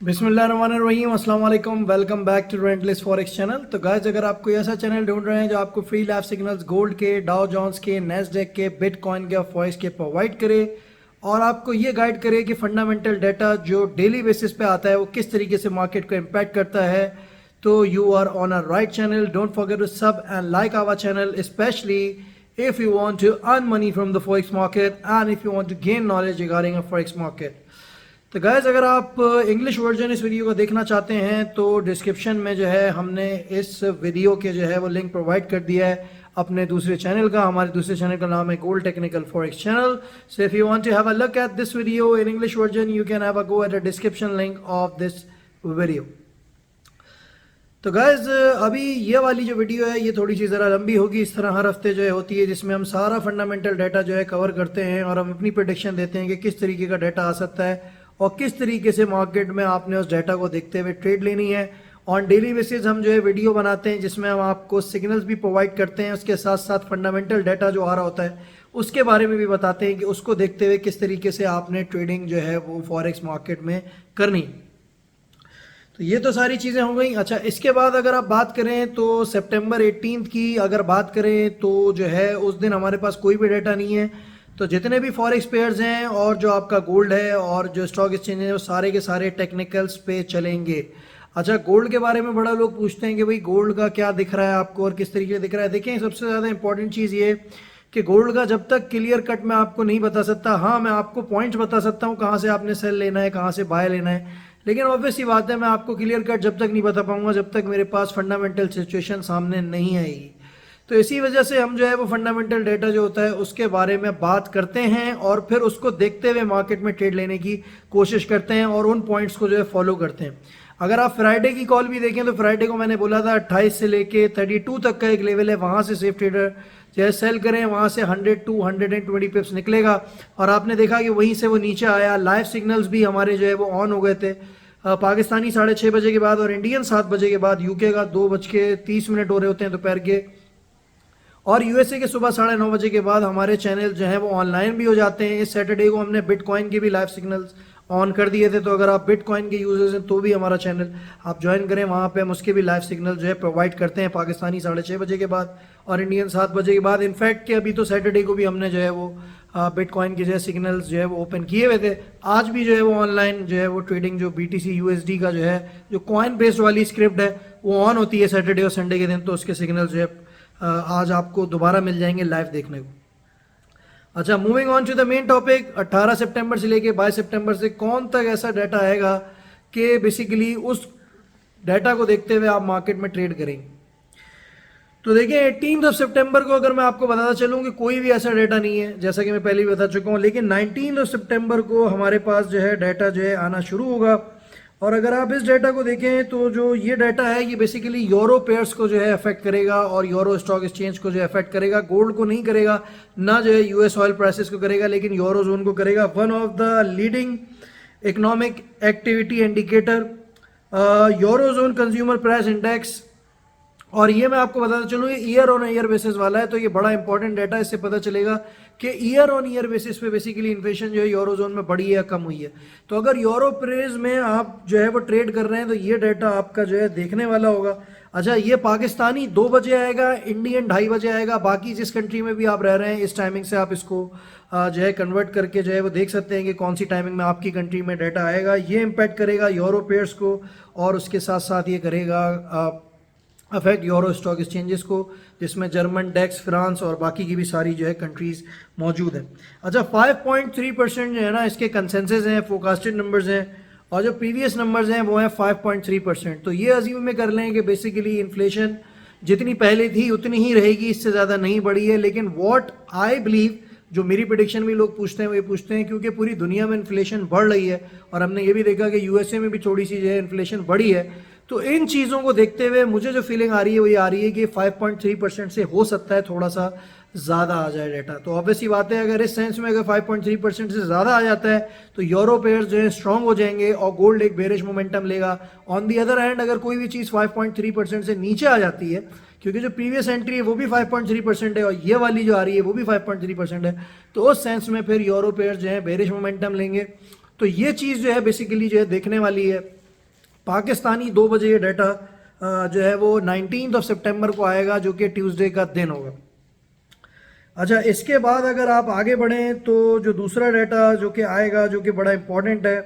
बिस्मिल्लाहिर्रहमानिर्रहीम, अस्सलाम वालेकुम। Welcome back to Rentless forex channel. तो गाइस, अगर आपको ऐसा चैनल ढूंढ रहे हैं जो आपको फ्री लाइव सिग्नल्स गोल्ड के, डाउ जोन्स के, नेस्डेक के, बिटकॉइन के और फॉरेक्स के प्रोवाइड करे और आपको ये गाइड करे कि फंडामेंटल डाटा जो डेली बेसिस पे आता है वो किस तरीके से मार्केट को इम्पैक्ट करता है, तो you are on a right channel. Don't forget to sub and like our channel, especially if you want to earn money from the forex market and if you want to gain knowledge regarding a forex market। तो guys, अगर आप English version इस video को देखना चाहते हैं तो description में जो है हमने इस वीडियो के जो है वो लिंक प्रोवाइड कर दिया है अपने दूसरे चैनल का। हमारे दूसरे चैनल का नाम है gold technical forex channel. So if you want to have a look at this video in English version, you can have a go at the description link of this video. तो guys, अभी ये वाली जो video है ये थोड़ी सी ज़रा लंबी होगी। इस तरह हर हफ्ते जो है होती है, जिसमें हम सारा फंडामेंटल डाटा जो है कवर करते हैं और हम अपनी प्रेडिक्शन देते हैं कि किस तरीके का डाटा आ सकता है और किस तरीके से मार्केट में आपने उस डाटा को देखते हुए ट्रेड लेनी है। ऑन डेली बेसिस हम जो है वीडियो बनाते हैं जिसमें हम आपको सिग्नल्स भी प्रोवाइड करते हैं, उसके साथ साथ फंडामेंटल डाटा जो आ रहा होता है उसके बारे में भी बताते हैं कि उसको देखते हुए किस तरीके से आपने ट्रेडिंग जो है वो फॉरेक्स मार्केट में करनी। तो ये तो सारी चीज़ें हो गई। अच्छा, इसके बाद अगर आप बात करें तो सितंबर 18 की अगर बात करें तो जो है उस दिन हमारे पास कोई भी डाटा नहीं है। तो जितने भी फॉरेक्स पेयर्स हैं और जो आपका गोल्ड है और जो स्टॉक एक्सचेंज है वो सारे के सारे टेक्निकल्स पे चलेंगे। अच्छा, गोल्ड के बारे में बड़ा लोग पूछते हैं कि भाई गोल्ड का क्या दिख रहा है आपको और किस तरीके से दिख रहा है। देखें, सबसे ज़्यादा इंपॉर्टेंट चीज़ ये कि गोल्ड का जब तक क्लियर कट मैं आपको नहीं बता सकता, हाँ मैं आपको पॉइंट्स बता सकता हूँ कहाँ से आपने सेल लेना है, कहाँ से बाय लेना है, लेकिन ऑब्वियस ही बात है मैं आपको क्लियर कट जब तक नहीं बता पाऊंगा जब तक मेरे पास फंडामेंटल सिचुएशन सामने नहीं आएगी। तो इसी वजह से हम जो है वो फंडामेंटल डेटा जो होता है उसके बारे में बात करते हैं और फिर उसको देखते हुए मार्केट में ट्रेड लेने की कोशिश करते हैं और उन पॉइंट्स को जो है फॉलो करते हैं। अगर आप फ्राइडे की कॉल भी देखें तो फ्राइडे को मैंने बोला था 28 से लेके 32 तक का एक लेवल है, वहां से सेफ ट्रेडर जो है सेल करें, वहां से 100 टू 120 पिप्स निकलेगा और आपने देखा कि वहीं से वो नीचे आया। लाइव सिग्नल्स भी हमारे जो है वो ऑन हो गए थे, पाकिस्तानी 6:30 बजे के बाद और इंडियन 7 बजे के बाद, यूके का 2:30 हो रहे होते हैं दोपहर के, और यूएसए के सुबह 9:30 बजे के बाद हमारे चैनल जो है वो ऑनलाइन भी हो जाते हैं। इस सैटरडे को हमने बिटकॉइन के भी लाइव सिग्नल्स ऑन कर दिए थे, तो अगर आप बिटकॉइन के यूजर्स हैं तो भी हमारा चैनल आप ज्वाइन करें, वहाँ पे हम उसके भी लाइव सिग्नल जो है प्रोवाइड करते हैं पाकिस्तानी 6:30 बजे के बाद और इंडियन 7 बजे के बाद। इनफैक्ट कि अभी तो सैटरडे को भी हमने जो है वो बिटकॉइन के जो है सिग्नल्स जो है वो ओपन किए हुए थे। आज भी जो है वो ऑनलाइन जो है वो ट्रेडिंग जो BTC USD का जो है जो कॉइन बेस्ड वाली स्क्रिप्ट है वो ऑन होती है सैटरडे और संडे के दिन, तो उसके सिग्नल जो है आज आपको दोबारा मिल जाएंगे लाइव देखने को। अच्छा, moving on to the main topic, 18 सितंबर से लेके 22 सितंबर से कौन तक ऐसा डाटा आएगा कि बेसिकली उस डाटा को देखते हुए आप मार्केट में ट्रेड करेंगे। तो देखिए 18 सितंबर को अगर मैं आपको बताता चलूँ कि कोई भी ऐसा डाटा नहीं है, जैसा कि मैं पहले भी बता चुका हूँ, लेकिन 19 सितंबर को हमारे पास जो है डाटा जो है आना शुरू होगा। और अगर आप इस डाटा को देखें तो जो ये डाटा है ये बेसिकली यूरो पेयर्स को जो है अफेक्ट करेगा और यूरो स्टॉक एक्सचेंज को जो है अफेक्ट करेगा। गोल्ड को नहीं करेगा, ना जो है US ऑयल प्राइसेस को करेगा, लेकिन यूरो जोन को करेगा। One of the leading economic activity indicator euro zone consumer price index, और ये मैं आपको बताता चलूँ ये ईयर ऑन ईयर बेसिस वाला है, तो ये बड़ा इंपॉर्टेंट डाटा। इससे पता चलेगा कि ईयर ऑन ईयर बेसिस पे बेसिकली इन्फ्लेशन जो है यूरो जोन में बढ़ी है या कम हुई है। तो अगर यूरो प्रेज में आप जो है वो ट्रेड कर रहे हैं तो ये डाटा आपका जो है देखने वाला होगा। अच्छा, ये पाकिस्तानी 2 बजे आएगा, इंडियन 2:30 बजे आएगा। बाकी जिस कंट्री में भी आप रह रहे हैं इस टाइमिंग से आप इसको जो है कन्वर्ट करके जो है वो देख सकते हैं कि कौन सी टाइमिंग में आपकी कंट्री में डाटा आएगा। ये इम्पैक्ट करेगा यूरो पेयर्स को और उसके साथ साथ ये करेगा अफेक्ट यूरो स्टॉक एक्सचेंजेस को, जिसमें जर्मन, डेक्स, फ्रांस और बाकी की भी सारी जो है कंट्रीज मौजूद हैं। अच्छा, 5.3% जो है ना इसके कंसेंसस हैं, फोरकास्टेड नंबर्स हैं, और जो प्रीवियस नंबर्स हैं वो हैं 5.3%। तो ये अज़्यूम में कर लें कि बेसिकली इन्फ्लेशन जितनी पहले थी उतनी ही रहेगी, इससे ज़्यादा नहीं बढ़ी है। लेकिन व्हाट आई बिलीव, जो मेरी प्रेडिक्शन भी लोग पूछते हैं वो ये पूछते हैं क्योंकि पूरी दुनिया में इन्फ्लेशन बढ़ रही है और हमने ये भी देखा कि यूएसए में भी थोड़ी सी जो है इन्फ्लेशन बढ़ी है। तो इन चीज़ों को देखते हुए मुझे जो फीलिंग आ रही है वो ये आ रही है कि 5.3% से हो सकता है थोड़ा सा ज़्यादा आ जाए डाटा। तो ऑब्वियसली बात है अगर इस सेंस में अगर 5.3% से ज़्यादा आ जाता है तो यूरो पेयर्स जो है स्ट्रॉन्ग हो जाएंगे और गोल्ड एक बेरिश मोमेंटम लेगा। ऑन दी अदर हैंड अगर कोई भी चीज़ 5.3% से नीचे आ जाती है, क्योंकि जो प्रीवियस एंट्री है वो भी 5.3% है और ये वाली जो आ रही है वो भी 5.3% है, तो उस सेंस में फिर यूरो पेयर्स जो है बेरिश मोमेंटम लेंगे। तो ये चीज़ जो है बेसिकली जो है देखने वाली है। पाकिस्तानी 2 बजे ये डाटा जो है वो 19 सितंबर को आएगा, जो कि ट्यूसडे का दिन होगा। अच्छा, इसके बाद अगर आप आगे बढ़ें तो जो दूसरा डाटा जो कि आएगा, जो कि बड़ा इंपॉर्टेंट है,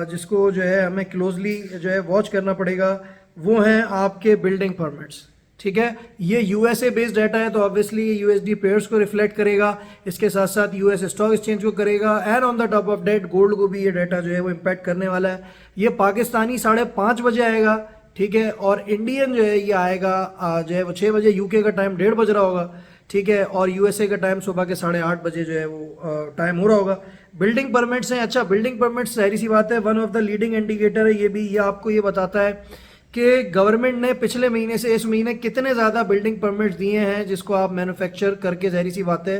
जिसको जो है हमें क्लोजली जो है वॉच करना पड़ेगा, वो हैं आपके बिल्डिंग परमिट्स। ठीक है, ये यूएसए बेस्ड डाटा है, तो ऑब्वियसली ये यूएसडी पेयर्स को रिफ्लेक्ट करेगा, इसके साथ साथ यूएस स्टॉक एक्सचेंज को करेगा, and on the top of that gold को भी ये डाटा जो है वो इम्पैक्ट करने वाला है। ये पाकिस्तानी 5:30 बजे आएगा, ठीक है, और इंडियन जो है ये आएगा जो है वो 6 बजे, यूके का टाइम 1:30 बज रहा होगा, ठीक है, और यूएसए का टाइम सुबह के 8:30 बजे जो है वो टाइम हो रहा होगा। बिल्डिंग परमिट्स हैं। अच्छा, बिल्डिंग परमिट्स जाहिर सी बात है one of the leading indicator है, ये भी ये आपको ये बताता है कि गवर्नमेंट ने पिछले महीने से इस महीने कितने ज़्यादा बिल्डिंग परमिट्स दिए हैं, जिसको आप मैन्युफैक्चर करके जाहिर सी बात है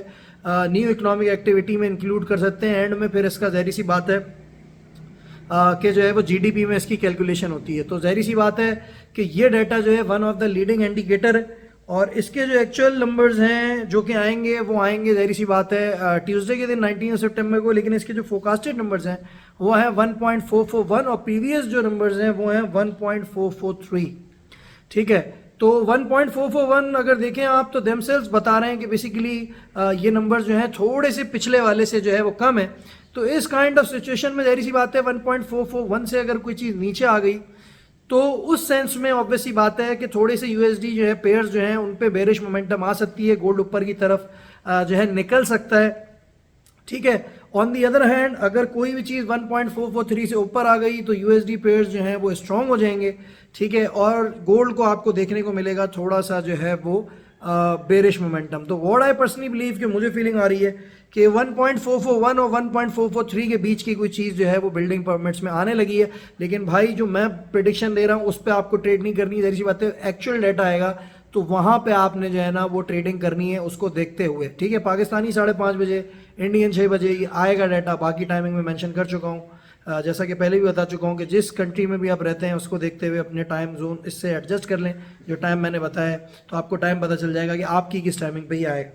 न्यू इकोनॉमिक एक्टिविटी में इंक्लूड कर सकते हैं। एंड में फिर इसका जाहिर सी बात है कि जो है वो जीडीपी में इसकी कैलकुलेशन होती है। तो जाहिर सी बात है कि ये डाटा जो है one of the leading indicator है, और इसके जो एक्चुअल नंबर्स हैं जो कि आएंगे वो आएंगे जाहिर सी बात है ट्यूसडे के दिन 19 सितंबर को, लेकिन इसके जो फोरकास्टेड नंबर्स हैं वो हैं 1.441 और प्रीवियस जो नंबर्स हैं वो हैं 1.443। ठीक है, तो 1.441 अगर देखें आप तो देमसेल्व्स बता रहे हैं कि बेसिकली ये नंबर्स जो हैं थोड़े से पिछले वाले से जो है वो कम है। तो इस काइंड ऑफ सिचुएशन में जाहिर सी बात है 1.441 से अगर कोई चीज़ नीचे आ गई तो उस सेंस में ऑब्वियसली बात है कि थोड़े से यूएसडी जो है पेयर्स जो हैं उन पे बेरिश मोमेंटम आ सकती है, गोल्ड ऊपर की तरफ जो है निकल सकता है। ठीक है, ऑन दी अदर हैंड अगर कोई भी चीज़ 1.443 से ऊपर आ गई तो यूएसडी पेयर्स जो हैं वो स्ट्रांग हो जाएंगे। ठीक है, और गोल्ड को आपको देखने को मिलेगा थोड़ा सा जो है वो बेरिश मोमेंटम। तो व्हाट आई पर्सनली बिलीव कि मुझे फीलिंग आ रही है कि 1.441 और 1.443 के बीच की कोई चीज़ जो है वो बिल्डिंग परमिट्स में आने लगी है। लेकिन भाई जो मैं प्रिडिक्शन दे रहा हूँ उस पर आपको ट्रेड नहीं करनी, जैसी बात है एक्चुअल डाटा आएगा तो वहाँ पे आपने जो है ना वो ट्रेडिंग करनी है उसको देखते हुए। ठीक है, पाकिस्तानी 5:30 बजे, इंडियन 6 बजे ये आएगा डाटा। बाकी टाइमिंग में मेंशन कर चुका हूँ, जैसा कि पहले भी बता चुका हूँ कि जिस कंट्री में भी आप रहते हैं उसको देखते हुए अपने टाइम जोन इससे एडजस्ट कर लें। जो टाइम मैंने बताया है तो आपको टाइम पता चल जाएगा कि आपकी किस टाइमिंग पे ही आएगा।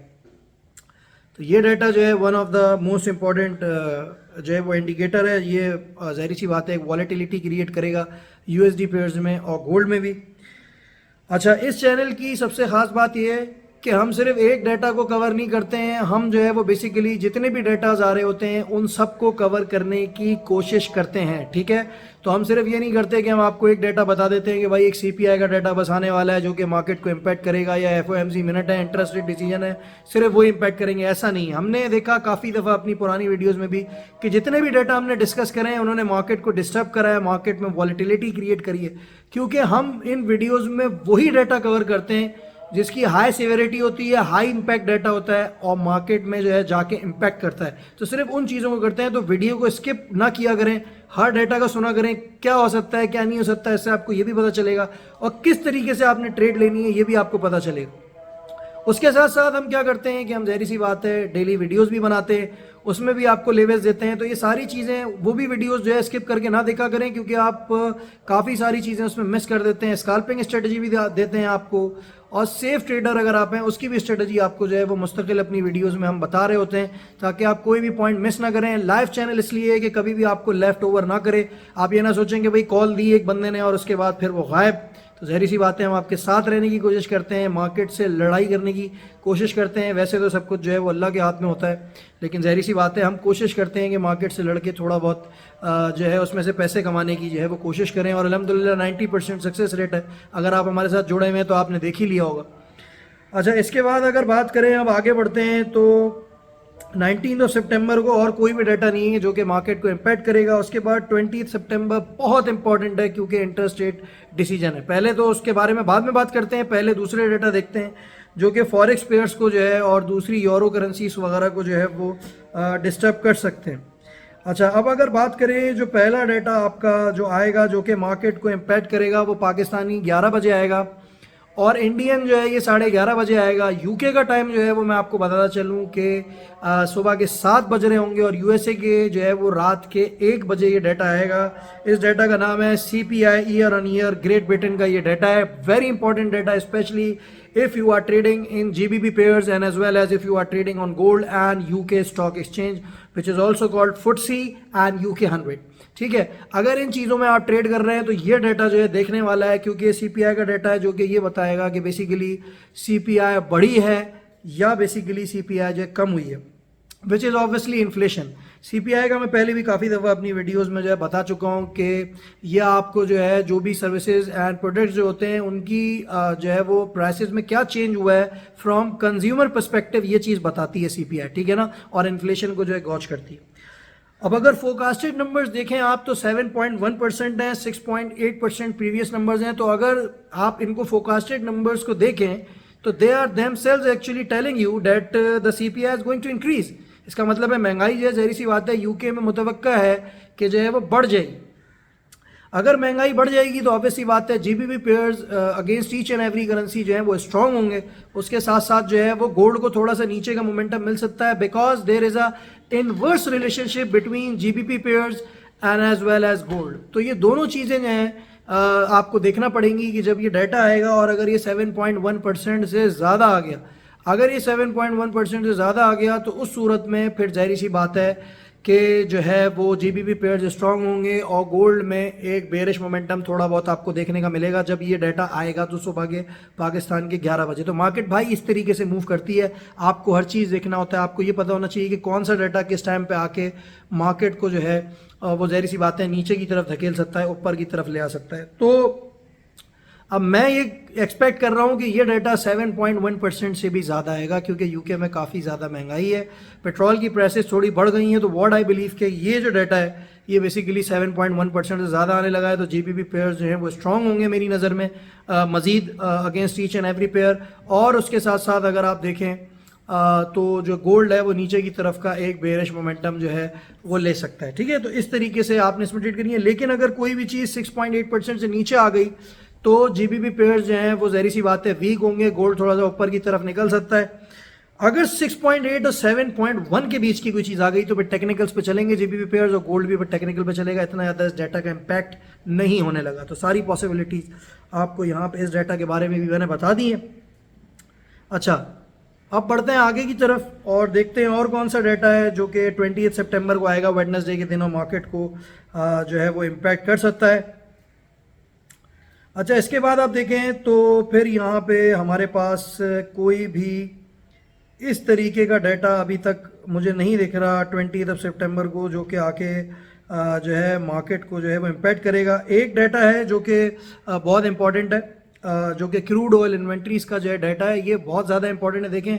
तो ये डाटा जो है one of the most important जो है वो इंडिकेटर है। ये ज़ाहिर सी बात है एक वॉलेटिलिटी क्रिएट करेगा यूएसडी पेयर्स में और गोल्ड में भी। अच्छा, इस चैनल की सबसे ख़ास बात यह है कि हम सिर्फ एक डाटा को कवर नहीं करते हैं, हम जो है वो बेसिकली जितने भी डाटाज आ रहे होते हैं उन सबको कवर करने की कोशिश करते हैं। ठीक है, तो हम सिर्फ ये नहीं करते कि हम आपको एक डाटा बता देते हैं कि भाई एक सीपीआई का डाटा बस आने वाला है जो कि मार्केट को इम्पैक्ट करेगा, या एफओएमसी मिनट है, इंटरेस्ट रेट डिसीजन है, सिर्फ वो इम्पैक्ट करेंगे, ऐसा नहीं। हमने देखा काफ़ी दफ़ा अपनी पुरानी वीडियोज़ में भी कि जितने भी डाटा हमने डिस्कस करे हैं उन्होंने मार्केट को डिस्टर्ब करा है, मार्केट में वॉलेटिलिटी क्रिएट करी है, क्योंकि हम इन वीडियोज़ में वही डाटा कवर करते हैं जिसकी हाई सिवेरिटी होती है, हाई इंपैक्ट डाटा होता है और मार्केट में जो है जाके इंपैक्ट करता है। तो सिर्फ उन चीज़ों को करते हैं। तो वीडियो को स्किप ना किया करें, हर डाटा का सुना करें, क्या हो सकता है क्या नहीं हो सकता है, इससे आपको ये भी पता चलेगा और किस तरीके से आपने ट्रेड लेनी है ये भी आपको पता चलेगा। उसके साथ साथ हम क्या करते हैं कि हम ज़ाहिर सी बात है डेली वीडियोस भी बनाते हैं, उसमें भी आपको लेवल्स देते हैं। तो ये सारी चीज़ें वो भी वीडियोस जो है स्किप करके ना देखा करें, क्योंकि आप काफ़ी सारी चीज़ें उसमें मिस कर देते हैं। स्कैल्पिंग स्ट्रेटजी भी देते हैं आपको, और सेफ ट्रेडर अगर आप हैं उसकी भी स्ट्रेटजी आपको जो है वो मुस्तकिल अपनी वीडियोस में हम बता रहे होते हैं, ताकि आप कोई भी पॉइंट मिस ना करें। लाइव चैनल इसलिए है कि कभी भी आपको लेफ्ट ओवर ना करे, आप ये ना सोचेंगे भाई कॉल दी एक बंदे ने और उसके बाद फिर वो गायब। तो ज़ाहिर सी बात है हम आपके साथ रहने की कोशिश करते हैं, मार्केट से लड़ाई करने की कोशिश करते हैं। वैसे तो सब कुछ जो है वो अल्लाह के हाथ में होता है, लेकिन ज़ाहिर सी बात है हम कोशिश करते हैं कि मार्केट से लड़के थोड़ा बहुत जो है उसमें से पैसे कमाने की जो है वो कोशिश करें, और अल्हम्दुलिल्लाह 90% सक्सेस रेट है। अगर आप हमारे साथ जुड़े हुए हैं तो आपने देख ही लिया होगा। अच्छा, इसके बाद अगर बात करें, अब आगे बढ़ते हैं, तो 19 सितंबर को और कोई भी डाटा नहीं है जो कि मार्केट को इम्पैक्ट करेगा। उसके बाद 20 सितंबर बहुत इंपॉर्टेंट है क्योंकि इंटरेस्ट रेट डिसीजन है। पहले तो उसके बारे में बाद में बात करते हैं, पहले दूसरे डाटा देखते हैं जो कि फॉरेक्स पेयर्स को जो है और दूसरी यूरो करेंसीज वगैरह को जो है वो डिस्टर्ब कर सकते हैं। अच्छा, अब अगर बात करें जो पहला डाटा आपका जो आएगा जो कि मार्केट को इम्पैक्ट करेगा, वो पाकिस्तानी 11 बजे आएगा और इंडियन जो है ये 11:30 बजे आएगा। यूके का टाइम जो है वो मैं आपको बताता चलूँ कि सुबह के 7 बज रहे होंगे, और यूएसए के जो है वो रात के 1 बजे ये डाटा आएगा। इस डाटा का नाम है CPI year on year, great Britain का ये डाटा है। Very important data, specially if you are trading in GBP pairs and as well as if you are trading on gold and UK stock exchange which is also called FTSE and UK 100. ठीक है, अगर इन चीज़ों में आप trade कर रहे हैं तो ये डाटा जो है देखने वाला है, क्योंकि ये CPI का डाटा है जो कि ये बताएगा कि बेसिकली CPI बढ़ी है या बेसिकली CPI जो कम हुई है, which is obviously inflation. CPI का मैं पहले भी काफ़ी दफ़ा अपनी वीडियोस में जो है बता चुका हूँ कि ये आपको जो है जो भी सर्विसेज एंड प्रोडक्ट्स जो होते हैं उनकी जो है वो प्राइसेस में क्या चेंज हुआ है फ्रॉम कंज्यूमर पर्सपेक्टिव, ये चीज़ बताती है CPI, ठीक है ना, और इन्फ्लेशन को जो है गॉच करती है. अब अगर फोरकास्टेड नंबर्स देखें आप तो 7.1% हैं, 6.8% प्रीवियस नंबर्स हैं. तो अगर आप इनको फोरकास्टेड नंबर्स को देखें तो they are themselves actually telling you that the CPI is going to increase. इसका मतलब है महंगाई जो है ज़ाहिर सी बात है यूके में मुतवक्का है कि जो है वो बढ़ जाएगी. अगर महंगाई बढ़ जाएगी तो ऑब्वियसली बात है GBP pairs against each and every currency जो है वो स्ट्रांग होंगे. उसके साथ साथ जो है वो गोल्ड को थोड़ा सा नीचे का मोमेंटम मिल सकता है because there is a inverse relationship between GBP pairs and as well as gold. तो ये दोनों चीज़ें जो हैं आपको देखना पड़ेंगी कि जब ये डाटा आएगा और अगर ये 7.1% से ज़्यादा आ गया, अगर ये 7.1% से ज़्यादा आ गया तो उस सूरत में फिर जाहिर सी बात है कि जो है वो GBP पेयर्स स्ट्रांग होंगे और गोल्ड में एक बेरिश मोमेंटम थोड़ा बहुत आपको देखने का मिलेगा जब ये डाटा आएगा तो सुबह के पाकिस्तान के 11 बजे. तो मार्केट भाई इस तरीके से मूव करती है, आपको हर चीज़ देखना होता है, आपको ये पता होना चाहिए कि कौन सा डाटा किस टाइम पे आके मार्केट को जो है वो ज़ाहिर सी बात है नीचे की तरफ धकेल सकता है, ऊपर की तरफ ले आ सकता है. तो अब मैं ये एक्सपेक्ट कर रहा हूँ कि ये डाटा 7.1% से भी ज़्यादा आएगा क्योंकि यूके में काफ़ी ज़्यादा महंगाई है, पेट्रोल की प्राइसेस थोड़ी बढ़ गई हैं. तो व्हाट आई बिलीव कि ये जो डाटा है ये बेसिकली 7.1% से ज़्यादा आने लगा है. तो GBP पेयर्स जो हैं वो स्ट्रांग होंगे मेरी नज़र में मज़ीद against each and every pair. और उसके साथ साथ अगर आप देखें तो जो गोल्ड है वो नीचे की तरफ का एक बेरिश मोमेंटम जो है वो ले सकता है. ठीक है, तो इस तरीके से आपने इसमें ट्रेड करनी है. लेकिन अगर कोई भी चीज़ 6.8% से नीचे आ गई तो GBP पेयर्स जो हैं वो ज़ाहिर सी बात है वीक होंगे, गोल्ड थोड़ा सा ऊपर की तरफ निकल सकता है. अगर 6.8 और 7.1 के बीच की कोई चीज़ आ गई तो फिर टेक्निकल्स पे चलेंगे GBP पेयर्स और गोल्ड भी फिर टेक्निकल पे चलेगा. इतना ज़्यादा इस डाटा का इम्पैक्ट नहीं होने लगा. तो सारी पॉसिबिलिटीज़ आपको यहाँ पे इस डाटा के बारे में भी मैंने बता दी है. अच्छा, अब बढ़ते हैं आगे की तरफ और देखते हैं और कौन सा डाटा है जो कि 28 सितंबर को आएगा, वेडनेसडे के दिन, और मार्केट को जो है वो इम्पैक्ट कर सकता है. अच्छा, इसके बाद आप देखें तो फिर यहाँ पे हमारे पास कोई भी इस तरीके का डाटा अभी तक मुझे नहीं दिख रहा 28 सितंबर को जो कि आके जो है मार्केट को जो है वो इम्पैक्ट करेगा. एक डाटा है जो कि बहुत इंपॉर्टेंट है जो कि क्रूड ऑयल इन्वेंट्रीज का जो है डाटा है, ये बहुत ज़्यादा इंपॉर्टेंट है. देखें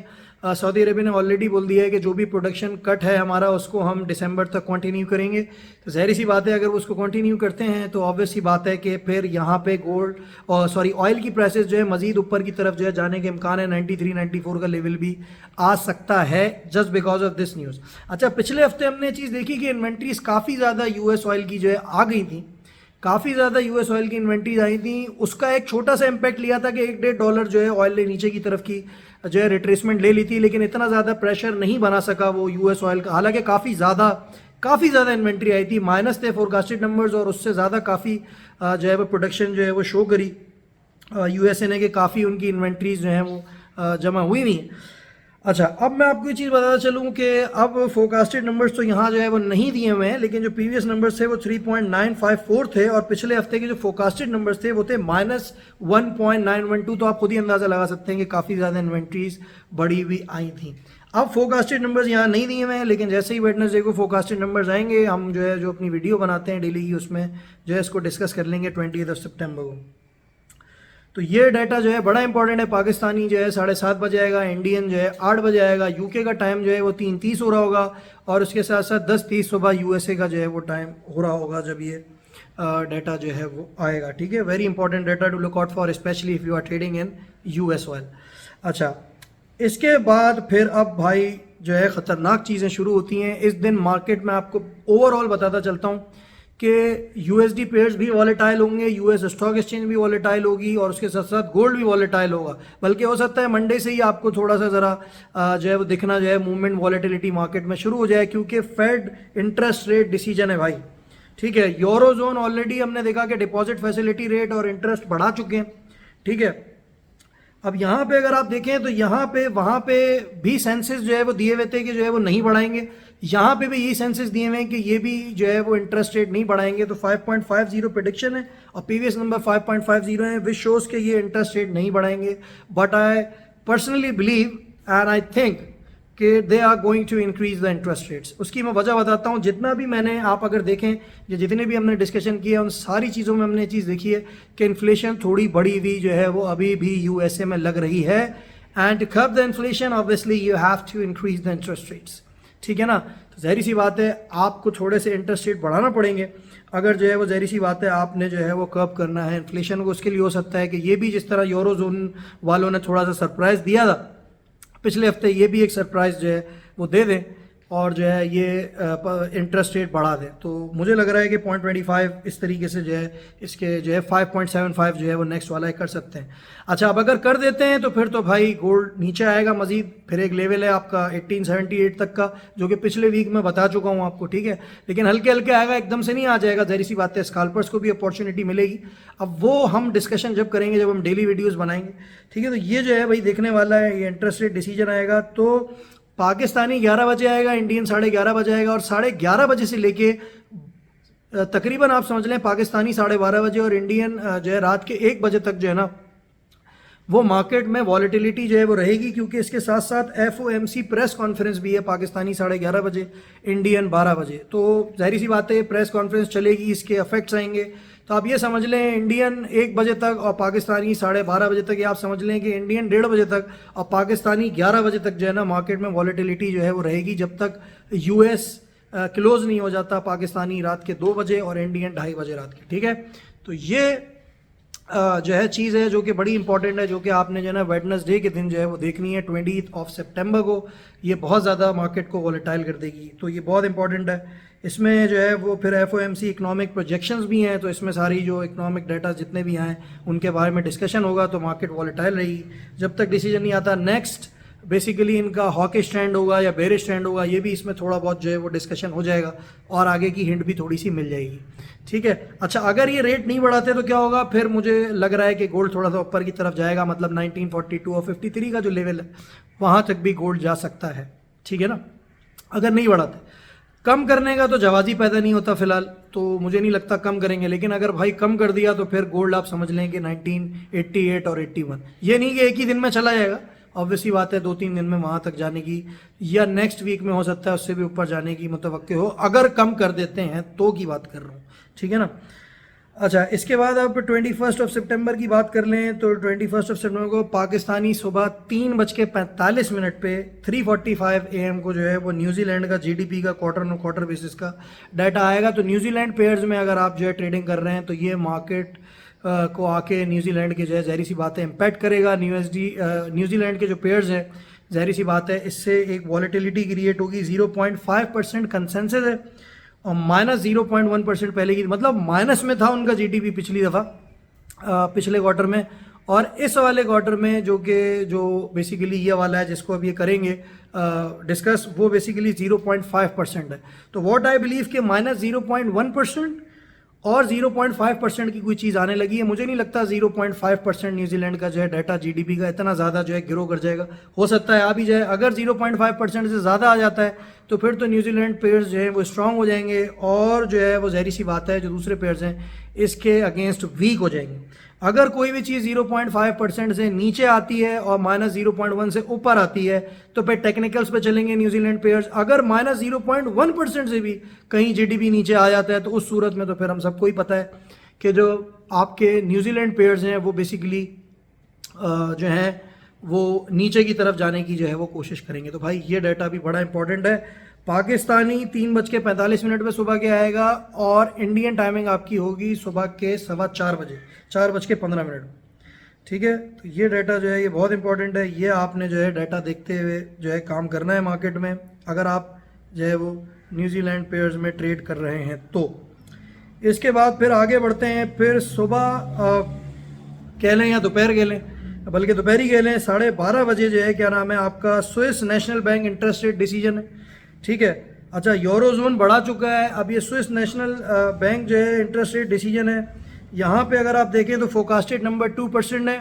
सऊदी अरेबिया ने ऑलरेडी बोल दिया है कि जो भी प्रोडक्शन कट है हमारा उसको हम दिसंबर तक कंटिन्यू करेंगे. तो ज़ाहिर सी बात है अगर वो उसको कंटिन्यू करते हैं तो ऑब्वियस सी बात है कि फिर यहाँ पे गोल्ड और ऑयल की प्राइसेस जो है मज़ीद ऊपर की तरफ जो है जाने के इम्कान है. 93-94 का लेवल भी आ सकता है just because of this news. अच्छा, पिछले हफ्ते हमने चीज़ देखी कि इन्वेंट्रीज काफ़ी ज़्यादा US ऑयल की जो है आ गई थी, काफ़ी ज़्यादा US ऑयल की इन्वेंट्रीज आई थी. उसका एक छोटा सा इम्पैक्ट लिया था कि $1-1.5 जो है ऑयल ने नीचे की तरफ की जो है रिट्रेसमेंट ले ली थी, लेकिन इतना ज़्यादा प्रेशर नहीं बना सका वो US ऑयल का. हालांकि काफ़ी ज़्यादा इन्वेंट्री आई थी, माइनस थे फोरकास्टेड नंबर्स और उससे ज़्यादा काफ़ी जो है वो प्रोडक्शन जो है वो शो करी USA ने कि काफ़ी उनकी इन्वेंट्रीज जो हैं वो जमा हुई हुई हैं. अच्छा, अब मैं आपको ये चीज़ बताता चलूँ कि अब फोरकास्टेड नंबर्स तो यहाँ जो है वो नहीं दिए हुए हैं, लेकिन जो प्रीवियस नंबर्स थे वो 3.954 थे और पिछले हफ्ते के जो फोरकास्टेड नंबर्स थे वो थे -1.912. तो आप खुद ही अंदाज़ा लगा सकते हैं कि काफ़ी ज़्यादा इन्वेंट्रीज बढ़ी हुई आई थी. अब फोरकास्टेड नंबर्स यहाँ नहीं दिए हुए हैं, लेकिन जैसे ही वेडनेसडे को फोरकास्टेड नंबर्स आएंगे हम जो है जो अपनी वीडियो बनाते हैं डेली की उसमें जो है इसको डिस्कस कर लेंगे 28 सितंबर को. तो ये डाटा जो है बड़ा इंपॉर्टेंट है. पाकिस्तानी जो है 7:30 बजे आएगा, इंडियन जो है 8 बजे आएगा, यूके का टाइम जो है वो 3:30 हो रहा होगा और उसके साथ साथ 10:30 सुबह USA का जो है वो टाइम हो रहा होगा जब ये डाटा जो है वो आएगा. ठीक है, very important data to look out for specially if you are trading in US oil. अच्छा, इसके बाद फिर अब भाई जो है ख़तरनाक चीज़ें शुरू होती हैं. इस दिन मार्केट में आपको ओवरऑल बताता चलता हूँ कि USD पेयर्स भी वॉलेटाइल होंगे, US स्टॉक एक्सचेंज भी वॉलेटाइल होगी और उसके साथ साथ गोल्ड भी वॉलेटाइल होगा. बल्कि हो सकता है मंडे से ही आपको थोड़ा सा ज़रा जो है वो दिखना जो है मूवमेंट वॉलेटिलिटी मार्केट में शुरू हो जाए क्योंकि फेड इंटरेस्ट रेट डिसीजन है भाई. ठीक है, यूरो जोन ऑलरेडी हमने देखा कि डिपॉजिट फैसिलिटी रेट और इंटरेस्ट बढ़ा चुके हैं. ठीक है, अब यहाँ पे अगर आप देखें तो यहाँ पे वहाँ पे भी सेंसेस जो है वो दिए हुए थे कि जो है वो नहीं बढ़ाएंगे, यहाँ पे भी यही सेंसेस दिए हुए हैं कि ये भी जो है वो इंटरेस्ट रेट नहीं बढ़ाएंगे। तो 5.50 प्रेडिक्शन है और प्रीवियस नंबर 5.50 है, विच शोज के ये इंटरेस्ट रेट नहीं बढ़ाएंगे। But I personally believe and I think कि they are going to increase the interest rates. उसकी मैं वजह बताता हूँ। जितना भी मैंने, आप अगर देखें ये जितने भी हमने डिस्कशन किया उन सारी चीज़ों में हमने चीज़ देखी है कि इन्फ्लेशन थोड़ी बड़ी हुई जो है वो अभी भी यूएसए में लग रही है। And to curb the inflation obviously you have to increase the interest rates, ठीक है ना। तो जहरी सी बात है आपको थोड़े से इंटरेस्ट रेट बढ़ाना पड़ेंगे अगर जो है वो, जहरी सी बात है आपने जो है वो कर्ब करना है इन्फ्लेशन को। उसके लिए हो सकता है कि ये भी जिस तरह यूरो जोन वालों ने थोड़ा सा सरप्राइज दिया था पिछले हफ्ते, ये भी एक सरप्राइज जो है वो दे दें और जो है ये इंटरेस्ट रेट बढ़ा दें। तो मुझे लग रहा है कि 0.25 इस तरीके से जो है इसके जो है 5.75 जो है वो नेक्स्ट वाला कर सकते हैं। अच्छा, अब अगर कर देते हैं तो फिर तो भाई गोल्ड नीचे आएगा मजीद, फिर एक लेवल है आपका 1878 तक का जो कि पिछले वीक में बता चुका हूँ आपको, ठीक है। लेकिन हल्के हल्के आएगा, एकदम से नहीं आ जाएगा, जहरी सी बात है। स्कैल्पर्स को भी अपॉर्चुनिटी मिलेगी। अब वो हम डिस्कशन जब करेंगे, जब हम डेली वीडियोज़ बनाएंगे, ठीक है। तो ये जो है भाई देखने वाला है, ये इंटरेस्ट रेट डिसीजन आएगा तो पाकिस्तानी 11 बजे आएगा, इंडियन 11:30 बजे आएगा और 11:30 बजे से लेके तकरीबन आप समझ लें पाकिस्तानी 12:30 बजे और इंडियन जो है रात के 1 बजे तक जो है ना वो मार्केट में वॉलेटिलिटी जो है वो रहेगी। क्योंकि इसके साथ साथ FOMC प्रेस कॉन्फ्रेंस भी है, पाकिस्तानी 11:30 बजे, इंडियन 12 बजे। तो जाहिर सी बात है प्रेस कॉन्फ्रेंस चलेगी, इसके इफेक्ट्स आएंगे। तो आप ये समझ लें इंडियन 1 बजे तक और पाकिस्तानी 12:30 बजे तक, या आप समझ लें कि इंडियन 1:30 बजे तक और पाकिस्तानी 11 बजे तक जो है ना मार्केट में वॉलेटिलिटी जो है वो रहेगी, जब तक US क्लोज नहीं हो जाता, पाकिस्तानी रात के 2 बजे और इंडियन 2:30 बजे रात के, ठीक है। तो ये जो है चीज़ है जो कि बड़ी इंपॉर्टेंट है, जो कि आपने जो है ना वेडनेसडे के दिन जो है वो देखनी है 20 सितंबर को। ये बहुत ज़्यादा मार्केट को वॉलेटाइल कर देगी, तो ये बहुत इंपॉर्टेंट है। इसमें जो है वो फिर FOMC इकोनॉमिक प्रोजेक्शंस भी हैं, तो इसमें सारी जो इकोनॉमिक डाटा जितने भी आए उनके बारे में डिस्कशन होगा, तो मार्केट वॉलेटाइल रहेगी जब तक डिसीजन नहीं आता। नेक्स्ट बेसिकली इनका हॉकिश ट्रेंड होगा या बेरिश ट्रेंड होगा, ये भी इसमें थोड़ा बहुत जो है वो डिस्कशन हो जाएगा और आगे की हिंट भी थोड़ी सी मिल जाएगी, ठीक है। अच्छा, अगर ये रेट नहीं बढ़ाते तो क्या होगा, फिर मुझे लग रहा है कि गोल्ड थोड़ा सा ऊपर की तरफ जाएगा, मतलब 1942 और 53 का जो लेवल है वहाँ तक भी गोल्ड जा सकता है, ठीक है ना, अगर नहीं बढ़ाते। कम करने का तो जवाब पैदा नहीं होता फिलहाल, तो मुझे नहीं लगता कम करेंगे। लेकिन अगर भाई कम कर दिया तो फिर गोल्ड आप समझ लें कि 1988 और 81, ये नहीं कि एक ही दिन में चला जाएगा, ऑब्वियसली बात है 2-3 दिन में वहाँ तक जाने की, या नेक्स्ट वीक में हो सकता है उससे भी ऊपर जाने की मुतवक्के हो, अगर कम कर देते हैं तो की बात कर रहा हूँ, ठीक है ना। अच्छा, इसके बाद आप 21 सितंबर की बात कर लें तो 21 सितंबर को पाकिस्तानी सुबह 3:45 पे 3:45 AM को जो है वो न्यूजीलैंड का GDP का क्वार्टर बेसिस का डाटा आएगा। तो न्यूजीलैंड पेयर्स में अगर आप जो है ट्रेडिंग कर रहे हैं तो ये मार्केट को आके न्यूजीलैंड के जो है ज़ाहिर सी बात है इम्पैक्ट करेगा। न्यूजीलैंड के जो पेयर्स हैं ज़ाहिर सी बात है इससे एक वॉलेटिलिटी क्रिएट होगी। 0.5% कंसेंसस है और -0.1% पहले की, मतलब माइनस में था उनका GDP पिछली दफ़ा पिछले क्वार्टर में, और इस वाले क्वार्टर में जो बेसिकली ये वाला है जिसको अब ये करेंगे डिस्कस, वो बेसिकली 0.5% है। तो व्हाट आई बिलीव कि -0.1% और 0.5% की कोई चीज़ आने लगी है। मुझे नहीं लगता 0.5% न्यूजीलैंड का जो है डाटा GDP का इतना ज़्यादा जो है ग्रो कर जाएगा, हो सकता है आ भी जाए। अगर 0.5% से ज़्यादा आ जाता है तो फिर तो न्यूजीलैंड पेयर्स जो है वो स्ट्रांग हो जाएंगे और जो है वो ज़ाहिर सी बात है जो दूसरे पेयर्स हैं इसके अगेंस्ट वीक हो जाएंगे। अगर कोई भी चीज़ 0.5% से नीचे आती है और -0.1 से ऊपर आती है तो फिर टेक्निकल्स पे चलेंगे न्यूजीलैंड पेयर्स। अगर -0.1% से भी कहीं GDP नीचे आ जाता है तो उस सूरत में तो फिर हम सबको ही पता है कि जो आपके न्यूजीलैंड पेयर्स हैं वो बेसिकली जो हैं वो नीचे की तरफ जाने की जो है वो कोशिश करेंगे। तो भाई ये डाटा भी बड़ा इंपॉर्टेंट है। पाकिस्तानी 3:45 पे सुबह के आएगा और इंडियन टाइमिंग आपकी होगी सुबह के 4:15 बजे, 4:15, ठीक है। तो ये डाटा जो है ये बहुत इंपॉर्टेंट है। ये आपने जो है डाटा देखते हुए जो है काम करना है मार्केट में, अगर आप जो है वो न्यूजीलैंड पेयर्स में ट्रेड कर रहे हैं तो। इसके बाद फिर आगे बढ़ते हैं, फिर सुबह कह लें या दोपहर कह लें, बल्कि दोपहर ही कह लें, 12:30 बजे जो है क्या नाम है आपका Swiss national bank interest rate decision है, ठीक है। अच्छा, यूरोजोन बढ़ा चुका है, अब ये स्विस नेशनल बैंक जो है इंटरेस्ट रेट डिसीजन है। यहाँ पे अगर आप देखें तो फोरकास्टेड नंबर 2% है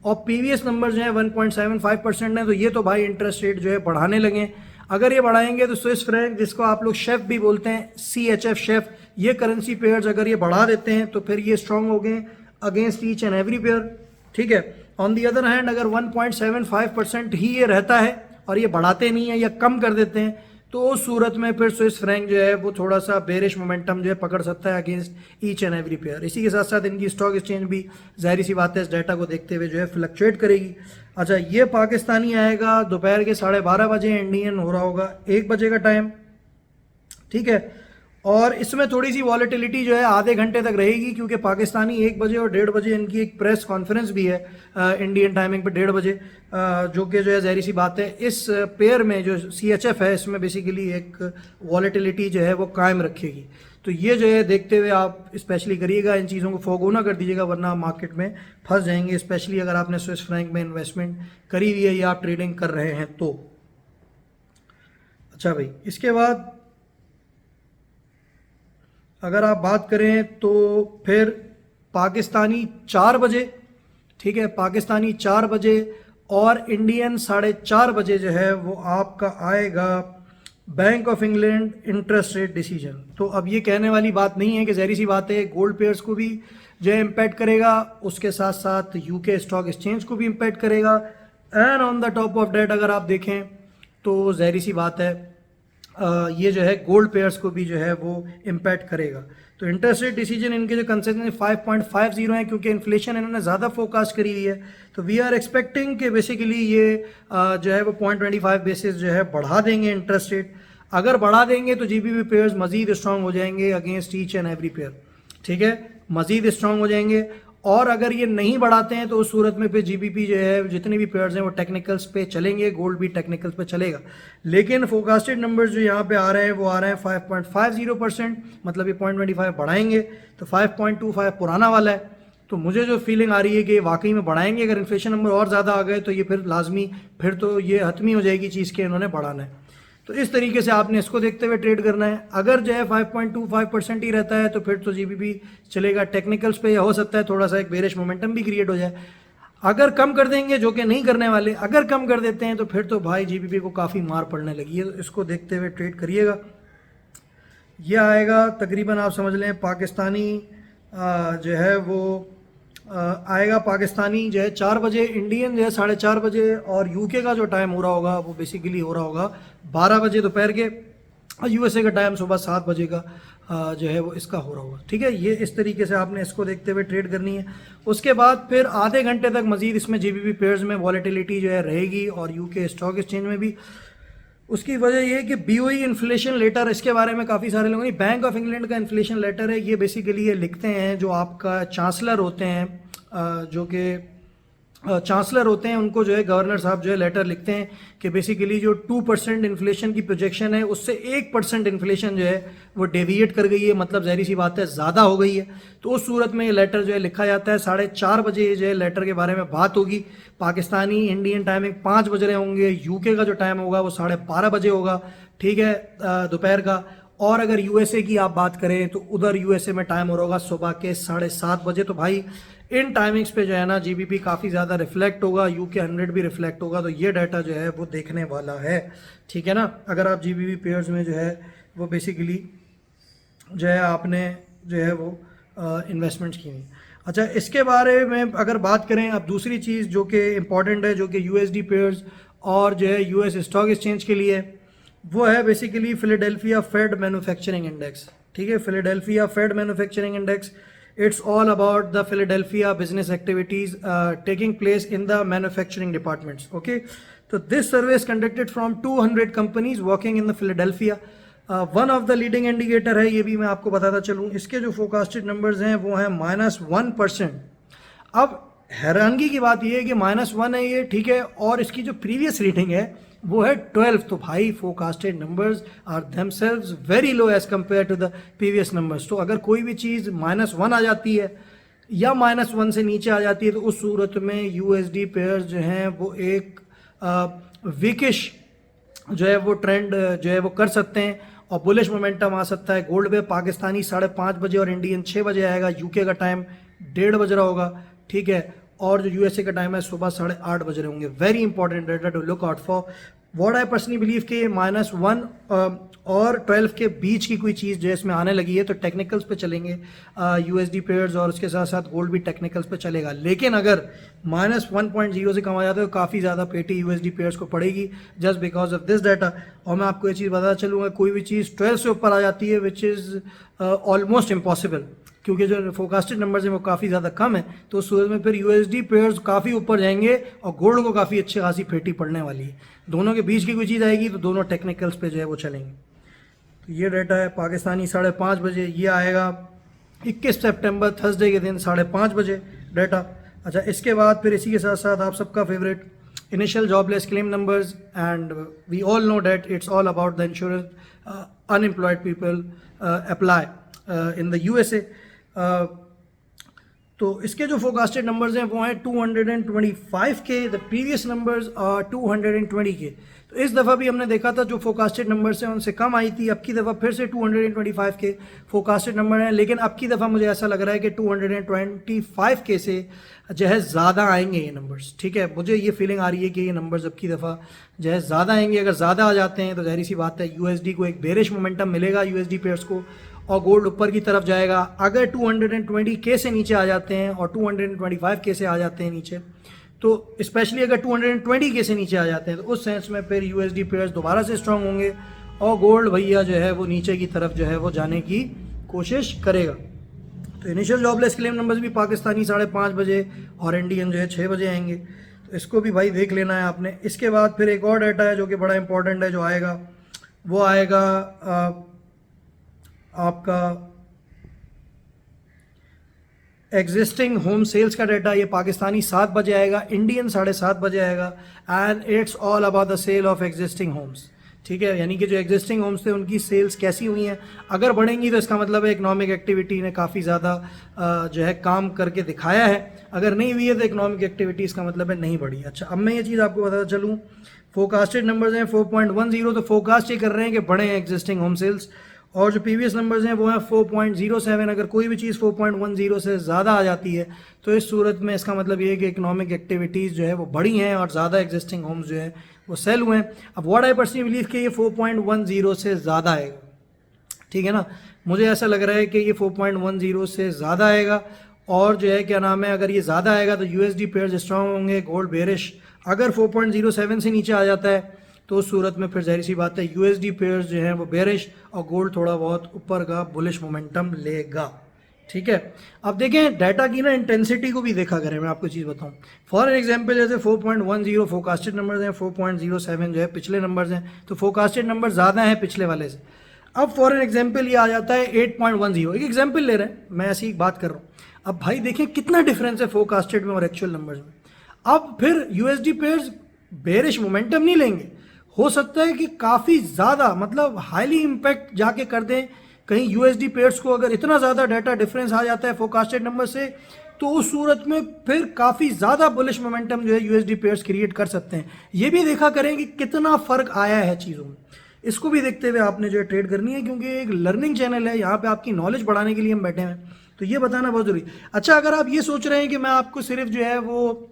और पीवीएस नंबर जो है 1.75% है, तो ये तो भाई इंटरेस्ट रेट जो है बढ़ाने लगे। अगर ये बढ़ाएंगे तो स्विस फ्रैंक, जिसको आप लोग शेफ भी बोलते हैं, CHF शेफ, ये करेंसी पेयर्स अगर ये बढ़ा देते हैं तो फिर ये स्ट्रांग हो गए against each and every pair, ठीक है। ऑन दी अदर हैंड अगर 1.75% ही ये रहता है और ये बढ़ाते नहीं है या कम कर देते हैं, तो उस सूरत में फिर स्विस फ्रैंक जो है वो थोड़ा सा बेरिश मोमेंटम जो है पकड़ सकता है against each and every pair. इसी के साथ साथ इनकी स्टॉक एक्सचेंज भी जाहिर सी बात है इस डाटा को देखते हुए जो है फ्लक्चुएट करेगी। अच्छा, ये पाकिस्तानी आएगा दोपहर के 12:30 बजे, इंडियन हो रहा होगा 1 बजे का टाइम, ठीक है। और इसमें थोड़ी सी वॉलेटिलिटी जो है आधे घंटे तक रहेगी, क्योंकि पाकिस्तानी 1 बजे और 1:30 बजे इनकी एक प्रेस कॉन्फ्रेंस भी है इंडियन टाइमिंग पे 1:30 बजे, जो कि जो है ज़ाहिर सी बात है इस पेयर में जो CHF है इसमें बेसिकली एक वॉलेटिलिटी जो है वो कायम रखेगी। तो ये जो है देखते हुए आप स्पेशली करिएगा, इन चीज़ों को फोगो ना कर दीजिएगा, वरना मार्केट में फंस जाएंगे, स्पेशली अगर आपने स्विस फ्रैंक में इन्वेस्टमेंट करी हुई है या आप ट्रेडिंग कर रहे हैं तो। अच्छा भाई, इसके बाद अगर आप बात करें तो फिर पाकिस्तानी 4 बजे, ठीक है, पाकिस्तानी 4 बजे और इंडियन 4:30 बजे जो है वो आपका आएगा bank of England interest rate decision. तो अब ये कहने वाली बात नहीं है कि ज़ाहिर सी बात है गोल्ड पेयर्स को भी जो है इम्पैक्ट करेगा, उसके साथ साथ UK स्टॉक एक्सचेंज को भी इम्पैक्ट करेगा, and on the top of that अगर आप देखें तो ज़ाहिर सी बात है ये जो है गोल्ड पेयर्स को भी जो है वो इम्पैक्ट करेगा। तो इंटरेस्ट रेट डिसीजन इनके जो कंसेंसस 5.50 है, क्योंकि इन्फ्लेशन इन्होंने ज़्यादा फोकास्ट करी हुई है, तो वी आर एक्सपेक्टिंग कि बेसिकली ये जो है वो 0.25 बेसिस जो है बढ़ा देंगे इंटरेस्ट रेट। अगर बढ़ा देंगे तो GBP पेयर्स मजीद स्ट्रांग हो जाएंगे against each and every pair, ठीक है, मजीद स्ट्रांग हो जाएंगे। और अगर ये नहीं बढ़ाते हैं तो उस सूरत में फिर GBP जो है जितने भी पेयर्स हैं वो टेक्निकल्स पे चलेंगे, गोल्ड भी टेक्निकल्स पे चलेगा। लेकिन फोकास्टेड नंबर्स जो यहाँ पे आ रहे हैं वो आ रहे हैं 5.50%, मतलब ये 0.25 बढ़ाएंगे, तो 5.25 पुराना वाला है। तो मुझे जो फीलिंग आ रही है कि वाकई में बढ़ाएंगे, अगर इन्फ्लेशन नंबर और ज़्यादा आ गए तो ये फिर लाजमी, फिर तो ये हतमी हो जाएगी चीज़ के इन्होंने बढ़ाना है। तो इस तरीके से आपने इसको देखते हुए ट्रेड करना है। अगर जो है 5.25% ही रहता है तो फिर तो GBP चलेगा टेक्निकल्स पे, या हो सकता है थोड़ा सा एक बेरिश मोमेंटम भी क्रिएट हो जाए। अगर कम कर देंगे, जो कि नहीं करने वाले, अगर कम कर देते हैं तो फिर तो भाई GBP को काफ़ी मार पड़ने लगी है। तो इसको देखते हुए ट्रेड करिएगा। यह आएगा तकरीबन आप समझ लें पाकिस्तानी जो है वो आएगा, पाकिस्तानी जो है 4 बजे, इंडियन जो है 4:30 बजे, और UK का जो टाइम हो रहा होगा वो बेसिकली हो रहा होगा 12 बजे दोपहर के, और USA का टाइम सुबह 7 बजे का जो है वो इसका हो रहा होगा, ठीक है। ये इस तरीके से आपने इसको देखते हुए ट्रेड करनी है। उसके बाद फिर आधे घंटे तक मजीद इसमें GBP पेयर्स में वॉलेटिलिटी जो है रहेगी, और UK स्टॉक एक्सचेंज में भी। उसकी वजह ये है कि BOE इन्फ्लेशन लेटर, इसके बारे में काफ़ी सारे लोगों ने, बैंक ऑफ इंग्लैंड का इन्फ्लेशन लेटर है ये, बेसिकली ये लिखते हैं जो आपका चांसलर होते हैं, जो कि चांसलर होते हैं, उनको जो है गवर्नर साहब जो है लेटर लिखते हैं कि बेसिकली जो 2% इन्फ्लेशन की प्रोजेक्शन है उससे 1% इन्फ्लेशन जो है वो डेविएट कर गई है, मतलब ज़ाहिर सी बात है ज़्यादा हो गई है। तो उस सूरत में ये लेटर जो है लिखा जाता है। 4:30 बजे जो है लेटर के बारे में बात होगी। पाकिस्तानी इंडियन टाइमिंग 5 बज रहे होंगे, UK का जो टाइम होगा वो 12:30 बजे होगा, ठीक है, दोपहर का। और अगर USA की आप बात करें तो उधर USA में टाइम हो रहा होगा सुबह के 7:30 बजे। तो भाई इन टाइमिंग्स पे जो है ना GBP काफ़ी ज़्यादा रिफ्लेक्ट होगा, UK 100 भी रिफ्लेक्ट होगा। तो ये डाटा जो है वो देखने वाला है, ठीक है ना। अगर आप GBP पेयर्स में जो है वो बेसिकली जो है आपने जो है वो इन्वेस्टमेंट्स की हुई। अच्छा, इसके बारे में अगर बात करें, अब दूसरी चीज़ जो कि इम्पॉर्टेंट है, जो कि USD पेयर्स और जो है US स्टॉक एक्सचेंज के लिए, वो है basically Philadelphia Fed manufacturing index, ठीक है। Philadelphia Fed manufacturing index, it's all about the Philadelphia business activities taking place in the manufacturing departments, okay. So this survey is conducted from 200 companies working in the Philadelphia. One of the leading indicator है, ये भी मैं आपको बताता चलूँ, इसके जो forecasted numbers हैं वो हैं -1%। अब हैरानगी की बात ये है कि -1 है ये, ठीक है, और इसकी जो प्रीवियस रीडिंग है वो है 12। तो भाई forecasted numbers are themselves very low as compare to the previous numbers. तो अगर कोई भी चीज़ -1 आ जाती है या -1 से नीचे आ जाती है तो उस सूरत में USD पेयर्स जो हैं वो एक वीकिश जो है वो ट्रेंड जो है वो कर सकते हैं, और बुलिश मोमेंटम आ सकता है। गोल्ड पे पाकिस्तानी 5:30 बजे और इंडियन 6 बजे आएगा, UK का टाइम 1:30 बज रहा होगा, ठीक है। और जो यूएसए का टाइम है सुबह 8:30 बज रहे होंगे। Very important data to look out for. What I personally believe कि -1 और 12 के बीच की कोई चीज़ जो है इसमें आने लगी है तो टेक्निकल्स पे चलेंगे यूएसडी पेयर्स, और उसके साथ साथ गोल्ड भी टेक्निकल्स पे चलेगा। लेकिन अगर -1.0 से कम आ जाता है तो काफ़ी ज़्यादा पेटी यूएसडी पेयर्स को पड़ेगी just because of this data. और मैं आपको ये चीज़ बता चलूँगा, कोई भी चीज़ 12 से ऊपर आ जाती है विच इज़ ऑलमोस्ट इम्पॉसिबल, क्योंकि जो फोरकास्टेड नंबर्स हैं वो काफ़ी ज़्यादा कम है। तो उस सूरत में फिर यूएसडी पेयर्स काफ़ी ऊपर जाएंगे और गोल्ड को काफ़ी अच्छी खासी फेटी पड़ने वाली है। दोनों के बीच की कोई चीज़ आएगी तो दोनों टेक्निकल्स पे जो है वो चलेंगे। तो ये डाटा है पाकिस्तानी 5:30 बजे, ये आएगा 21 सितंबर थर्सडे के दिन 5:30 बजे डाटा। अच्छा, इसके बाद फिर इसी के साथ साथ आप सबका favourite initial jobless claim numbers, and we all know that it's all about the insurance unemployed people apply in the USA. तो इसके जो फोरकास्टेड नंबर्स हैं वो हैं 225 के, द प्रीवियस नंबर्स आर 220 के। तो इस दफ़ा भी हमने देखा था जो फोरकास्टेड नंबर्स हैं उनसे कम आई थी, अब की दफ़ा फिर से 225 के फोरकास्टेड नंबर हैं। लेकिन अब की दफ़ा मुझे ऐसा लग रहा है कि 225 के से जो है ज़्यादा आएंगे ये नंबर्स। ठीक है, मुझे ये फीलिंग आ रही है कि ये नंबर्स अब की दफ़ा जो है ज़्यादा आएंगे। अगर ज़्यादा आ जाते हैं तो ज़ाहिर सी बात है यूएसडी को एक बेरिश मोमेंटम मिलेगा, यूएसडी पेयर्स को, और गोल्ड ऊपर की तरफ जाएगा। अगर 220 के से नीचे आ जाते हैं और 225 के से आ जाते हैं नीचे, तो स्पेशली अगर 220 के से नीचे आ जाते हैं तो उस सेंस में फिर यूएसडी पेयर्स दोबारा से स्ट्रांग होंगे और गोल्ड भैया जो है वो नीचे की तरफ जो है वो जाने की कोशिश करेगा। तो इनिशियल जॉबलेस क्लेम नंबर्स भी पाकिस्तानी 5:30 बजे और इंडियन जो है 6 बजे आएंगे, तो इसको भी भाई देख लेना है आपने। इसके बाद फिर एक और डाटा है जो कि बड़ा इंपॉर्टेंट है, जो आएगा वो आएगा आपका एग्जिस्टिंग होम सेल्स का डाटा। ये पाकिस्तानी 7 बजे आएगा, इंडियन 7:30 बजे आएगा, and it's all about the sale of existing homes. ठीक है, यानी कि जो एग्जिस्टिंग होम्स थे उनकी सेल्स कैसी हुई हैं। अगर बढ़ेंगी तो इसका मतलब है इकोनॉमिक एक्टिविटी ने काफ़ी ज़्यादा जो है काम करके दिखाया है। अगर नहीं हुई है तो इकोनॉमिक एक्टिविटी इसका मतलब है नहीं बढ़ी। अच्छा, अब मैं ये चीज़ आपको बताता चलूँ, फोरकास्टेड नंबर्स हैं 4.10, तो फोरकास्ट ये कर रहे हैं कि बढ़े हैं एग्जिस्टिंग होम सेल्स, और जो प्रीवियस नंबर्स हैं वो हैं 4.07। अगर कोई भी चीज़ 4.10 से ज़्यादा आ जाती है तो इस सूरत में इसका मतलब ये है कि इकोनॉमिक एक्टिविटीज़ जो है वो बढ़ी हैं और ज़्यादा एग्जिस्टिंग होम्स जो है वो सेल हुए हैं। अब व्हाट आई पर्सनली बिलीव कि ये 4.10 से ज़्यादा आएगा। ठीक है ना, मुझे ऐसा लग रहा है कि ये 4.10 से ज़्यादा आएगा, और जो है क्या नाम है, अगर ये ज़्यादा आएगा तो यूएसडी पेयर्स स्ट्रांग होंगे, गोल्ड बेरिश। अगर 4.07 से नीचे आ जाता है तो उस सूरत में फिर जाहिर सी बात है यूएसडी पेयर्स जो हैं वो बेरिश और गोल्ड थोड़ा बहुत ऊपर का बुलिश मोमेंटम लेगा। ठीक है, अब देखें डाटा की ना इंटेंसिटी को भी देखा करें। मैं आपको चीज़ बताऊं, फॉर एग्जांपल जैसे 4.10 फोरकास्टेड नंबर्स हैं, 4.07 जो है पिछले नंबर्स हैं, तो फोरकास्टेड नंबर ज़्यादा हैं पिछले वाले से। अब फॉर एग्जांपल ये आ जाता है 8.10, एक एग्जाम्पल ले रहे हैं, मैं ऐसी बात कर रहा हूँ। अब भाई देखें कितना डिफरेंस है फोरकास्टेड में और एक्चुअल नंबर्स में। अब फिर यूएसडी पेयर्स बेरिश मोमेंटम नहीं लेंगे, हो सकता है कि काफ़ी ज़्यादा मतलब हाईली इम्पैक्ट जाके कर दें कहीं यूएसडी पेयर्स को। अगर इतना ज़्यादा डाटा डिफरेंस आ जाता है फोरकास्टेड नंबर से तो उस सूरत में फिर काफ़ी ज़्यादा बुलिश मोमेंटम जो है यूएसडी पेयर्स क्रिएट कर सकते हैं। ये भी देखा करें कि कितना फ़र्क आया है चीज़ों में, इसको भी देखते हुए आपने जो है ट्रेड करनी है, क्योंकि एक लर्निंग चैनल है, यहाँ पे आपकी नॉलेज बढ़ाने के लिए हम बैठे हैं, तो ये बताना बहुत जरूरी। अच्छा, अगर आप ये सोच रहे हैं कि मैं आपको सिर्फ जो है वो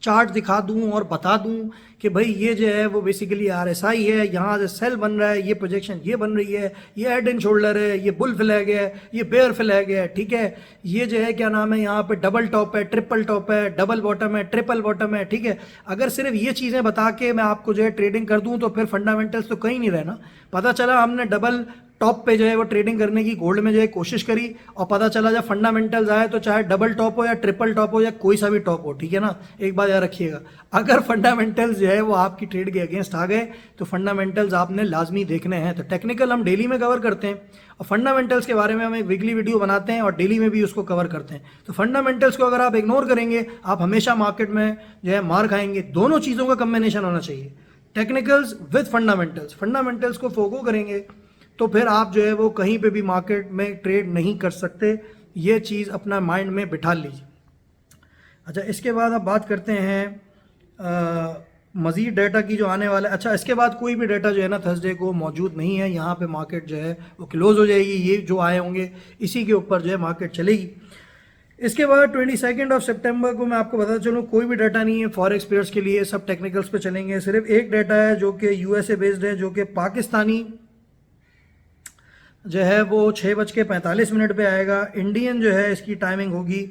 चार्ट दिखा दूं और बता दूं कि भाई ये जो है वो बेसिकली आरएसआई है, यहाँ से सेल बन रहा है, ये प्रोजेक्शन ये बन रही है, ये हेड एंड शोल्डर है, ये बुल फ्लैग है, ये बेयर फ्लैग है, ठीक है, ये जो है क्या नाम है यहाँ पे डबल टॉप है, ट्रिपल टॉप है, डबल बॉटम है, ट्रिपल बॉटम है, ठीक है। अगर सिर्फ ये चीज़ें बता के मैं आपको जो है ट्रेडिंग कर दूं तो फिर फंडामेंटल्स तो कहीं नहीं रहना। पता चला हमने डबल टॉप पे जो है वो ट्रेडिंग करने की गोल्ड में जो है कोशिश करी और पता चला जब फंडामेंटल्स आए तो चाहे डबल टॉप हो या ट्रिपल टॉप हो या कोई सा भी टॉप हो, ठीक है ना, एक बात याद रखिएगा, अगर फंडामेंटल्स जो है वो आपकी ट्रेड के अगेंस्ट आ गए तो फंडामेंटल्स आपने लाजमी देखने हैं। तो टेक्निकल हम डेली में कवर करते हैं और फंडामेंटल्स के बारे में हम एक वीकली वीडियो बनाते हैं और डेली में भी उसको कवर करते हैं। तो फंडामेंटल्स को अगर आप इग्नोर करेंगे आप हमेशा मार्केट में जो है मार खाएंगे। दोनों चीज़ों का कम्बिनेशन होना चाहिए, टेक्निकल्स विद फंडामेंटल्स। फंडामेंटल्स को फोको करेंगे तो फिर आप जो है वो कहीं पे भी मार्केट में ट्रेड नहीं कर सकते, ये चीज़ अपना माइंड में बिठा लीजिए। अच्छा, इसके बाद अब बात करते हैं मज़ीद डाटा की जो आने वाला है। अच्छा, इसके बाद कोई भी डाटा जो है ना थर्सडे को मौजूद नहीं है, यहाँ पे मार्केट जो है वो क्लोज हो जाएगी। ये जो आए होंगे इसी के ऊपर जो है मार्केट चलेगी। इसके बाद 22 को मैं आपको बता चलूँ, कोई भी डाटा नहीं है फॉरेक्स पेयर्स के लिए, सब टेक्निकल्स पे चलेंगे। सिर्फ एक डाटा है जो कि यूएसए बेस्ड है, जो कि पाकिस्तानी जो है वो 6:45 पे आएगा। इंडियन जो है इसकी टाइमिंग होगी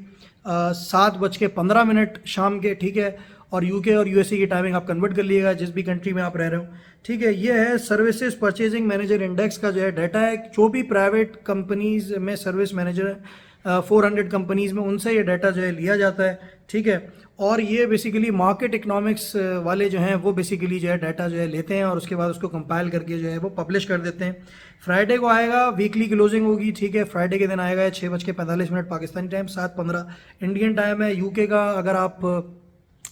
7:15 शाम के, ठीक है। और यूके और यूएसए की टाइमिंग आप कन्वर्ट कर लीजिएगा जिस भी कंट्री में आप रह रहे हो, ठीक है। ये है सर्विसेज परचेजिंग मैनेजर इंडेक्स का जो है डाटा है। जो भी प्राइवेट कंपनीज में सर्विस मैनेजर है 400 कंपनीज में, उनसे ये डाटा जो है लिया जाता है, ठीक है। और ये बेसिकली मार्केट इकोनॉमिक्स वाले जो हैं वो बेसिकली जो है डाटा जो है लेते हैं और उसके बाद उसको कंपाइल करके जो है वो पब्लिश कर देते हैं। फ्राइडे को आएगा, वीकली क्लोजिंग होगी, ठीक है। फ्राइडे के दिन आएगा 6:45 पाकिस्तानी टाइम, 7:15 इंडियन टाइम है। यूके का अगर आप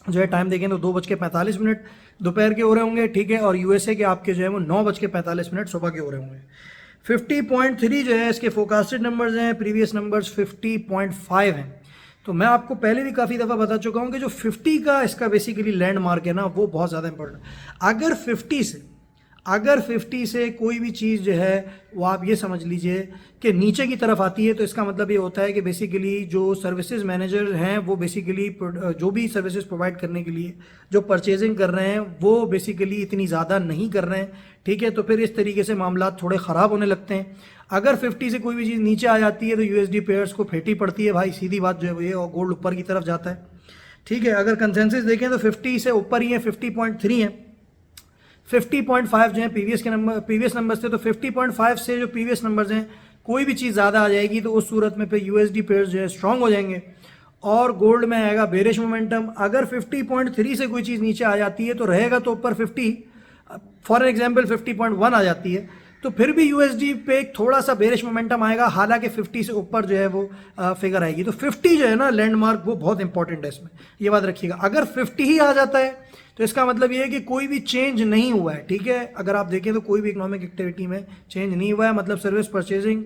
जो है टाइम देखें तो 2:45 दोपहर के हो रहे होंगे, ठीक है। और यूएसए के आपके जो है वो 9:45 सुबह के हो रहे होंगे। 50.3 जो है इसके फोरकास्टेड नंबर्स हैं, प्रीवियस नंबर्स 50.5 हैं। तो मैं आपको पहले भी काफ़ी दफ़ा बता चुका हूँ कि जो 50 का इसका बेसिकली लैंडमार्क है ना, वो बहुत ज़्यादा इंपॉर्टेंट। अगर 50 से कोई भी चीज़ जो है वो आप ये समझ लीजिए कि नीचे की तरफ आती है, तो इसका मतलब ये होता है कि बेसिकली जो सर्विसेज मैनेजर हैं वो बेसिकली जो भी सर्विसेज प्रोवाइड करने के लिए जो परचेजिंग कर रहे हैं वो बेसिकली इतनी ज़्यादा नहीं कर रहे हैं, ठीक है। तो फिर इस तरीके से मामला थोड़े ख़राब होने लगते हैं। अगर 50 से कोई भी चीज़ नीचे आ जाती है तो यूएसडी पेयर्स को फेंटी पड़ती है भाई, सीधी बात जो है वो ये, और गोल्ड ऊपर की तरफ जाता है, ठीक है। अगर कंसेंसस देखें तो 50 से ऊपर ही है, 50.3 है। 50.5 जो है प्रीवियस नंबर्स थे, तो 50.5 से जो प्रीवियस नंबर्स हैं कोई भी चीज़ ज़्यादा आ जाएगी तो उस सूरत में फिर यूएसडी पेयर्स जो है स्ट्रांग हो जाएंगे और गोल्ड में आएगा बेरिश मोमेंटम। अगर 50.3 से कोई चीज़ नीचे आ जाती है तो रहेगा तो ऊपर 50, फॉर एग्जाम्पल 50.1 आ जाती है तो फिर भी यूएसडी पे एक थोड़ा सा बेरिश मोमेंटम आएगा, हालांकि 50 से ऊपर जो है वो फिगर आएगी। तो 50 जो है ना लैंडमार्क, वो बहुत इंपॉर्टेंट है इसमें, ये बात रखिएगा। अगर 50 ही आ जाता है तो इसका मतलब ये है कि कोई भी चेंज नहीं हुआ है, ठीक है। अगर आप देखें तो कोई भी इकोनॉमिक एक्टिविटी में चेंज नहीं हुआ है, मतलब सर्विस परचेजिंग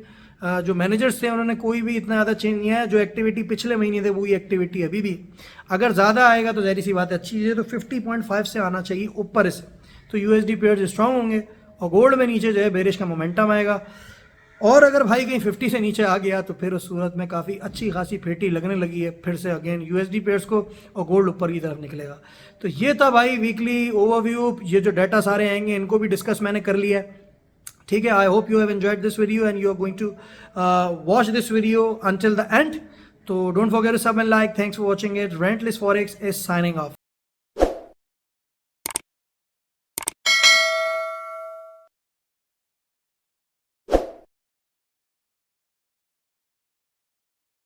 जो मैनेजर्स थे उन्होंने कोई भी इतना ज़्यादा चेंज नहीं आया। जो एक्टिविटी पिछले महीने थे वही एक्टिविटी अभी भी, अगर ज़्यादा आएगा तो ज़ाहिर सी बात है अच्छी चीज़ है। तो 50.5 से आना चाहिए ऊपर से, तो यूएसडी पेयर्स स्ट्रांग होंगे और गोल्ड में नीचे जो है बेरिश का मोमेंटम आएगा। और अगर भाई कहीं 50 से नीचे आ गया तो फिर उस सूरत में काफ़ी अच्छी खासी फेटी लगने लगी है फिर से अगेन यूएसडी पेयर्स को, और गोल्ड ऊपर की तरफ निकलेगा। तो ये था भाई वीकली ओवरव्यू। ये जो डाटा सारे आएंगे इनको भी डिस्कस मैंने कर लिया है, ठीक है। I hope you have enjoyed this video and you are going to watch this video until the end. तो don't forget to sub and like. Thanks for watching it. Rentless forex is signing of.